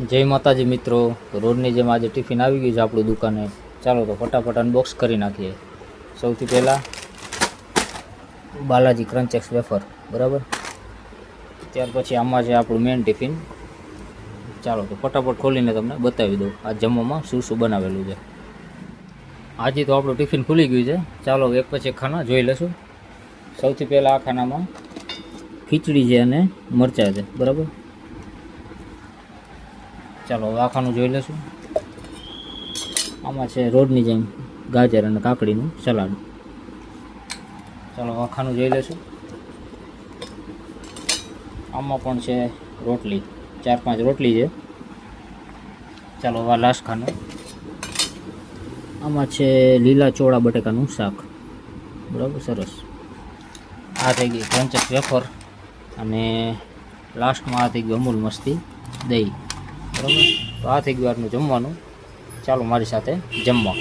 જય માતાજી મિત્રો, રોજની જેમ આજે ટિફિન આવી ગયું છે આપણી દુકાને. ચાલો તો ફટાફટ અનબોક્સ કરી નાખીએ. સૌથી પહેલાં બાલાજી ક્રંચેક્સ વેફર, બરાબર. ત્યાર પછી આમાં છે આપણું મેન ટિફિન. ચાલો તો ફટાફટ ખોલીને તમને બતાવી દઉં આ જમવામાં શું શું બનાવેલું છે. આજે તો આપણું ટિફિન ખુલી ગયું છે. ચાલો એક પછી એક ખાના જોઈ લઈશું. સૌથી પહેલાં આ ખાનામાં ખીચડી છે અને મરચાં છે, બરાબર. ચાલો હવે આ ખાનું જોઈ લઈશું. આમાં છે રોજની જેમ ગાજર અને કાકડીનું સલાડ. ચાલો આ ખાનું જોઈ લઈશું. આમાં પણ છે રોટલી, 4-5 રોટલી છે. ચાલો હવે લાસ્ટ ખાનું. આમાં છે લીલા ચોળા બટેકાનું શાક, બરાબર, સરસ. આ થઈ ગઈ ક્રંચેસ વેફર અને લાસ્ટમાં આ થઈ ગયું અમૂલ મસ્તી દહીં, બરાબર. તો આ થઈ ગયું આજનું જમવાનું. ચાલો મારી સાથે જમવા.